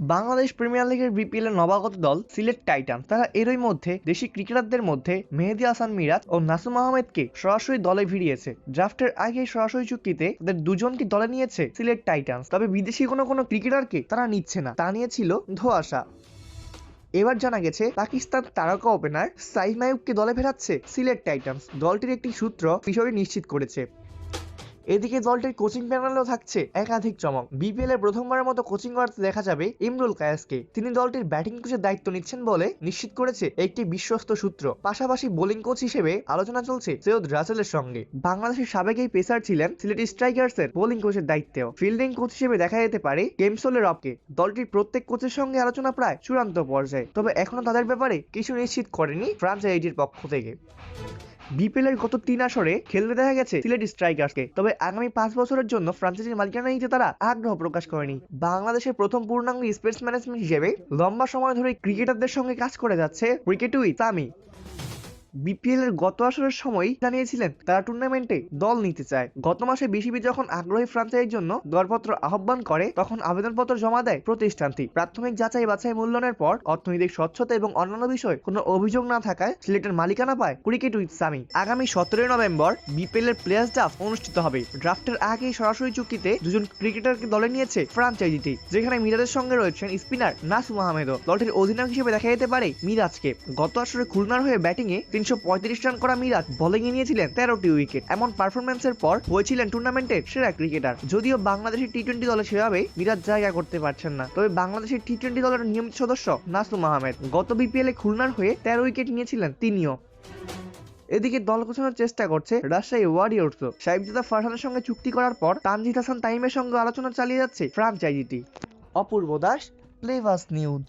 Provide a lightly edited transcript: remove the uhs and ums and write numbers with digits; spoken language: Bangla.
বাংলাদেশ প্রিমিয়ার লিগের বিপিএল এর নবাগত দল সিলেট টাইটান্স তারা এরই মধ্যে দেশি ক্রিকেটারদের মধ্যে মেহেদী হাসান মিরাজ ও নাসুম আহমেদকে সরাসরি দলে ভিড়িয়েছে। ড্রাফটের আগে সরাসরি চুক্তিতে তাদের দুজনকে দলে নিয়েছে সিলেট টাইটান্স, তবে বিদেশি কোনো ক্রিকেটারকে তারা নিচ্ছে না, তা নিয়েছিল ধোঁয়াশা। এবার জানা গেছে পাকিস্তান তারকা ওপেনার সাইফ মাইয়ুবকে দলে ফেরাচ্ছে সিলেট টাইটান্স। দলটির একটি সূত্র বিষয়টি নিশ্চিত করেছে। এদিকে দলটির কোচিং প্যানেলেও থাকছে একাধিক চমক। বিপিএল এর প্রথমবারের মতো কোচিং করাতে দেখা যাবে ইমরুল কায়েসকে। তিনি দলটির ব্যাটিং কোচের দায়িত্ব নিচ্ছেন বলে নিশ্চিত করেছে একটি বিশ্বস্ত সূত্র। পাশাপাশি বোলিং কোচ হিসেবে আলোচনা চলছে সৈয়দ রাসেলের সঙ্গে। বাংলাদেশের সাবেক এই পেসার ছিলেন সিলেটি স্ট্রাইকার্সের বোলিং কোচের দায়িত্বেও। ফিল্ডিং কোচ হিসেবে দেখা যেতে পারে কেমসোলে রবকে। দলটির প্রত্যেক কোচের সঙ্গে আলোচনা প্রায় চূড়ান্ত পর্যায়ে, তবে এখনো তাদের ব্যাপারে কিছু নিশ্চিত করেনি ফ্রাঞ্চাইজির পক্ষ থেকে। বিপিএল এর গত 3 আসরে খেলতে দেখা গেছে সিলেট স্ট্রাইকার্সকে, তবে আগামী 5 বছরের জন্য ফ্রাঞ্চাইজির মালিকানা নিতে তারা আগ্রহ প্রকাশ করেনি। বাংলাদেশের প্রথম পূর্ণাঙ্গ স্পোর্টস ম্যানেজমেন্ট হিসেবে লম্বা সময় ধরে ক্রিকেটারদের সঙ্গে কাজ করে যাচ্ছে ক্রিকেট উইথ সামি। বিপিএল এর গত আসরের সময় জানিয়েছিলেন তারা টুর্নামেন্টে দল নিতে চায়। গত মাসে বিসিবি যখন আগ্রহী ফ্রাঞ্চাইজির জন্য দরপত্র আহ্বান করে তখন আবেদনপত্র জমা দেয় প্রতিষ্ঠানটি। প্রাথমিক যাচাই বাছাই মূল্যায়নের পর অর্থনৈতিক স্বচ্ছতা এবং অন্যান্য বিষয়ে কোনো অভিযোগ না থাকায় সিলেটের মালিকানা পায় ক্রিকেট উইথ সামি। আগামী 17 নভেম্বর বিপিএল এর প্লেয়ার্স ড্রাফট অনুষ্ঠিত হবে। ড্রাফটের আগেই সরাসরি চুক্তিতে দুজন ক্রিকেটারকে দলে নিয়েছে ফ্রাঞ্চাইজিটি, যেখানে মিরাজের সঙ্গে রয়েছেন স্পিনার নাসুম আহমেদও। দলটির অধিনায়ক হিসেবে দেখা যেতে পারে মিরাজকে। গত আসরে খুলনার হয়ে ব্যাটিংয়ে 335 রান করা মিরাজ বোলিংয়ে নিয়েছিলেন 13টি উইকেট। এমন পারফরম্যান্সের পর হয়েছিলেন টুর্নামেন্টের সেরা ক্রিকেটার। যদিও বাংলাদেশের টি-20 দলে সেভাবে মিরাজ জায়গা করতে পারছেন না, তবে বাংলাদেশের টি-20 দলের নিয়মিত সদস্য নাসুম আহমেদ। গত বিপিএল এ খুলনার হয়ে 13 উইকেট নিয়েছিলেন তিনিও। এদিকে দল গোছানোর চেষ্টা করছে রাজশাহী ওয়ারিয়র্সও। সাইফজাদা ফারহানের সঙ্গে চুক্তি করার পর তানজিদ হাসান তাইমের সঙ্গে আলোচনা চালিয়ে যাচ্ছে ফ্রাঞ্চাইজিটি। অপূর্ব দাস, প্লেভাস নিউজ।